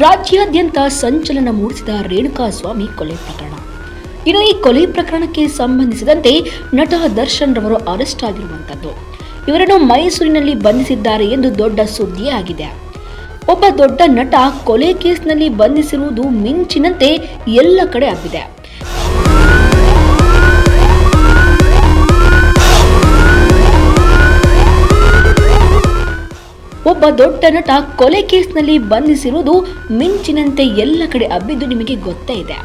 ರಾಜ್ಯಾದ್ಯಂತ ಸಂಚಲನ ಮೂಡಿಸಿದ ರೇಣುಕಾಸ್ವಾಮಿ ಕೊಲೆ ಪ್ರಕರಣ. ಇನ್ನು ಈ ಕೊಲೆ ಪ್ರಕರಣಕ್ಕೆ ಸಂಬಂಧಿಸಿದಂತೆ ನಟ ದರ್ಶನ್ ರವರು ಅರೆಸ್ಟ್ ಆಗಿರುವಂತದ್ದು. ಇವರನ್ನು ಮೈಸೂರಿನಲ್ಲಿ ಬಂಧಿಸಿದ್ದಾರೆ ಎಂದು ದೊಡ್ಡ ಸುದ್ದಿ ಆಗಿದೆ. ಒಬ್ಬ ದೊಡ್ಡ ನಟ ಕೊಲೆ ಕೇಸ್ನಲ್ಲಿ ಬಂಧಿಸಿರುವುದು ಮಿಂಚಿನಂತೆ ಎಲ್ಲ ಕಡೆ ಹಬ್ಬಿದೆ. ಒಬ್ಬ ದೊಡ್ಡ ನಟ ಕೊಲೆ ಕೇಸ್ನಲ್ಲಿ ಬಂಧಿಸಿರುವುದು ಮಿಂಚಿನಂತೆ ಎಲ್ಲ ಕಡೆ ಹಬ್ಬಿದ್ದು ನಿಮಗೆ ಗೊತ್ತೇ ಇದೆ.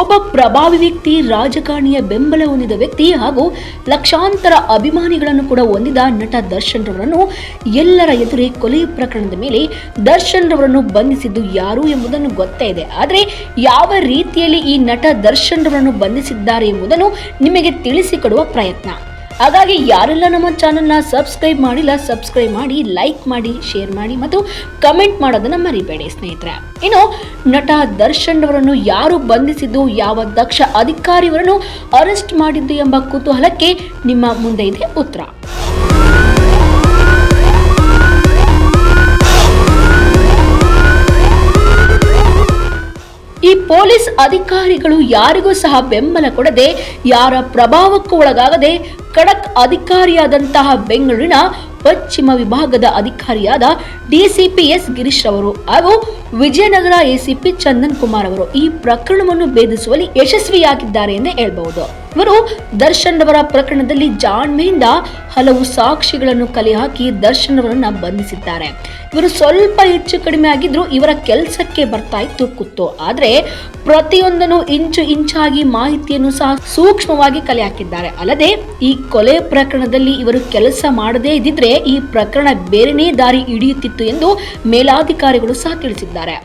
ಒಬ್ಬ ಪ್ರಭಾವಿ ವ್ಯಕ್ತಿ, ರಾಜಕಾರಣಿಯ ಬೆಂಬಲ ಹೊಂದಿದ ವ್ಯಕ್ತಿ ಹಾಗೂ ಲಕ್ಷಾಂತರ ಅಭಿಮಾನಿಗಳನ್ನು ಕೂಡ ಹೊಂದಿದ ನಟ ದರ್ಶನ್ ರವರನ್ನು ಎಲ್ಲರ ಎದುರೇ ಕೊಲೆ ಪ್ರಕರಣದ ಮೇಲೆ ದರ್ಶನ್ ರವರನ್ನು ಬಂಧಿಸಿದ್ದು ಯಾರು ಎಂಬುದನ್ನು ಗೊತ್ತೇ ಇದೆ. ಆದರೆ ಯಾವ ರೀತಿಯಲ್ಲಿ ಈ ನಟ ದರ್ಶನ್ ರವರನ್ನು ಬಂಧಿಸಿದ್ದಾರೆ ಎಂಬುದನ್ನು ನಿಮಗೆ ತಿಳಿಸಿಕೊಡುವ ಪ್ರಯತ್ನ. ಹಾಗಾಗಿ ಯಾರೆಲ್ಲ ನಮ್ಮ ಚಾನೆಲ್ನ ಸಬ್ಸ್ಕ್ರೈಬ್ ಮಾಡಿಲ್ಲ, ಸಬ್ಸ್ಕ್ರೈಬ್ ಮಾಡಿ, ಲೈಕ್ ಮಾಡಿ, ಶೇರ್ ಮಾಡಿ ಮತ್ತು ಕಮೆಂಟ್ ಮಾಡೋದನ್ನ ಮರಿಬೇಡಿ ಸ್ನೇಹಿತರೆ. ಇನ್ನು ನಟ ದರ್ಶನ್ ಅವರನ್ನು ಯಾರು ಬಂಧಿಸಿದ್ದು, ಯಾವ ದಕ್ಷ ಅಧಿಕಾರಿಯವರನ್ನು ಅರೆಸ್ಟ್ ಮಾಡಿದ್ದು ಎಂಬ ಕುತೂಹಲಕ್ಕೆ ನಿಮ್ಮ ಮುಂದೆ ಇದೆ ಉತ್ತರ. ಈ ಪೊಲೀಸ್ ಅಧಿಕಾರಿಗಳು ಯಾರಿಗೂ ಸಹ ಬೆಂಬಲ ಕೊಡದೆ, ಯಾರ ಪ್ರಭಾವಕ್ಕೂ ಒಳಗಾಗದೆ ಖಡಕ್ ಅಧಿಕಾರಿಯಾದಂತಹ ಬೆಂಗಳೂರಿನ ಪಶ್ಚಿಮ ವಿಭಾಗದ ಅಧಿಕಾರಿಯಾದ ಡಿಸಿಪಿ ಎಸ್ ಗಿರೀಶ್ ಅವರು ಹಾಗೂ ವಿಜಯನಗರ ಎಸಿಪಿ ಚಂದನ್ ಕುಮಾರ್ ಅವರು ಈ ಪ್ರಕರಣವನ್ನು ಭೇದಿಸುವಲ್ಲಿ ಯಶಸ್ವಿಯಾಗಿದ್ದಾರೆ ಎಂದೇ ಹೇಳಬಹುದು. ಇವರು ದರ್ಶನ್ ಅವರ ಪ್ರಕರಣದಲ್ಲಿ ಜಾಣ್ಮೆಯಿಂದ ಹಲವು ಸಾಕ್ಷಿಗಳನ್ನು ಕಲೆ ಹಾಕಿ ದರ್ಶನ್ ಅವರನ್ನ ಬಂಧಿಸಿದ್ದಾರೆ. ಇವರು ಸ್ವಲ್ಪ ಹೆಚ್ಚು ಕಡಿಮೆ ಆಗಿದ್ರು ಇವರ ಕೆಲಸಕ್ಕೆ ಬರ್ತಾ ಇತ್ತು ಕುತ್ತು. ಆದ್ರೆ ಪ್ರತಿಯೊಂದನ್ನು ಇಂಚಾಗಿ ಮಾಹಿತಿಯನ್ನು ಸಹ ಸೂಕ್ಷ್ಮವಾಗಿ ಕಲೆ ಹಾಕಿದ್ದಾರೆ. ಅಲ್ಲದೆ ಈ ಕೊಲೆ ಪ್ರಕರಣದಲ್ಲಿ ಇವರು ಕೆಲಸ ಮಾಡದೇ ಇದ್ದಿದ್ರೆ ಈ ಪ್ರಕರಣ ಬೇರೆನೇ ದಾರಿ ಹಿಡಿಯುತ್ತಿತ್ತು ಎಂದು ಮೇಲಾಧಿಕಾರಿಗಳು ಸಹ ತಿಳಿಸಿದ್ದಾರೆ.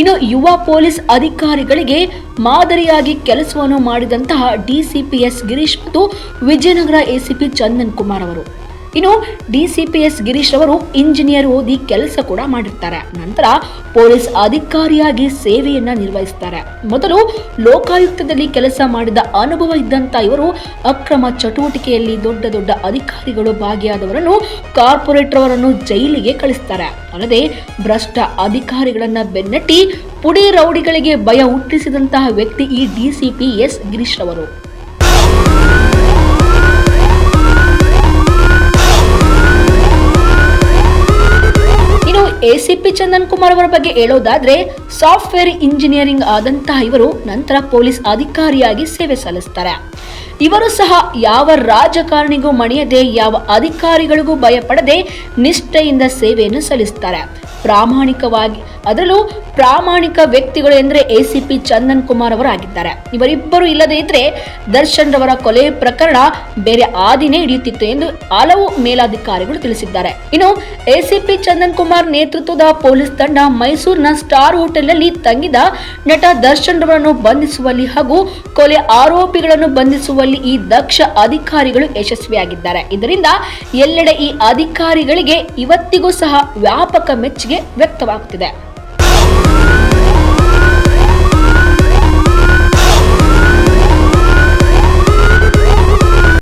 ಇನ್ನು ಯುವ ಪೊಲೀಸ್ ಅಧಿಕಾರಿಗಳಿಗೆ ಮಾದರಿಯಾಗಿ ಕೆಲಸವನ್ನು ಮಾಡಿದಂತಹ ಡಿಸಿಪಿ ಎಸ್ ಗಿರೀಶ್ ಮತ್ತು ವಿಜಯನಗರ ಎಸಿಪಿ ಚಂದನ್ ಕುಮಾರ್ ಅವರು. ಇನ್ನು ಡಿಸಿಪಿ ಎಸ್ ಗಿರೀಶ್ ಅವರು ಇಂಜಿನಿಯರ್ ಓದಿ ಕೆಲಸ ಕೂಡ ಮಾಡಿರ್ತಾರೆ. ನಂತರ ಪೊಲೀಸ್ ಅಧಿಕಾರಿಯಾಗಿ ಸೇವೆಯನ್ನ ನಿರ್ವಹಿಸುತ್ತಾರೆ. ಮೊದಲು ಲೋಕಾಯುಕ್ತದಲ್ಲಿ ಕೆಲಸ ಮಾಡಿದ ಅನುಭವ ಇದ್ದಂತ ಇವರು ಅಕ್ರಮ ಚಟುವಟಿಕೆಯಲ್ಲಿ ದೊಡ್ಡ ದೊಡ್ಡ ಅಧಿಕಾರಿಗಳು ಭಾಗಿಯಾದವರನ್ನು, ಕಾರ್ಪೊರೇಟರ್ ಅವರನ್ನು ಜೈಲಿಗೆ ಕಳಿಸ್ತಾರೆ. ಅಲ್ಲದೆ ಭ್ರಷ್ಟ ಅಧಿಕಾರಿಗಳನ್ನ ಬೆನ್ನಟ್ಟಿ ಪುಡಿ ರೌಡಿಗಳಿಗೆ ಭಯ ಹುಟ್ಟಿಸಿದಂತಹ ವ್ಯಕ್ತಿ ಈ ಡಿಸಿಪಿ ಎಸ್ ಗಿರೀಶ್ ಅವರು. ಎಸಿಪಿ ಚಂದನ್ ಕುಮಾರ್ ಅವರ ಬಗ್ಗೆ ಹೇಳೋದಾದ್ರೆ ಸಾಫ್ಟ್ವೇರ್ ಇಂಜಿನಿಯರಿಂಗ್ ಆದಂತಹ ಇವರು ನಂತರ ಪೊಲೀಸ್ ಅಧಿಕಾರಿಯಾಗಿ ಸೇವೆ ಸಲ್ಲಿಸ್ತಾರೆ. ಇವರು ಸಹ ಯಾವ ರಾಜಕಾರಣಿಗೂ ಮಣಿಯದೆ, ಯಾವ ಅಧಿಕಾರಿಗಳಿಗೂ ಭಯಪಡದೆ ನಿಷ್ಠೆಯಿಂದ ಸೇವೆಯನ್ನು ಸಲ್ಲಿಸುತ್ತಾರೆ. ಪ್ರಾಮಾಣಿಕವಾಗಿ, ಅದರಲ್ಲೂ ಪ್ರಾಮಾಣಿಕ ವ್ಯಕ್ತಿಗಳು ಎಂದರೆ ಎಸಿಪಿ ಚಂದನ್ ಕುಮಾರ್ ಅವರಾಗಿದ್ದಾರೆ. ಇವರಿಬ್ಬರು ಇಲ್ಲದೆ ಇದ್ರೆ ದರ್ಶನ್ ರವರ ಕೊಲೆ ಪ್ರಕರಣ ಬೇರೆ ಆದಿನೇ ಹಿಡಿಯುತ್ತಿತ್ತು ಎಂದು ಹಲವು ಮೇಲಾಧಿಕಾರಿಗಳು ತಿಳಿಸಿದ್ದಾರೆ. ಇನ್ನು ಎಸಿಪಿ ಚಂದನ್ ಕುಮಾರ್ ನೇತೃತ್ವದ ಪೊಲೀಸ್ ತಂಡ ಮೈಸೂರಿನ ಸ್ಟಾರ್ ಹೋಟೆಲ್ನಲ್ಲಿ ತಂಗಿದ ನಟ ದರ್ಶನ್ ರವರನ್ನು ಬಂಧಿಸುವಲ್ಲಿ ಹಾಗೂ ಕೊಲೆ ಆರೋಪಿಗಳನ್ನು ಬಂಧಿಸುವಲ್ಲಿ ಈ ದಕ್ಷ ಅಧಿಕಾರಿಗಳು ಯಶಸ್ವಿಯಾಗಿದ್ದಾರೆ. ಇದರಿಂದ ಎಲ್ಲೆಡೆ ಈ ಅಧಿಕಾರಿಗಳಿಗೆ ಇವತ್ತಿಗೂ ಸಹ ವ್ಯಾಪಕ ಮೆಚ್ಚುಗೆ ವ್ಯಕ್ತವಾಗುತ್ತಿದೆ.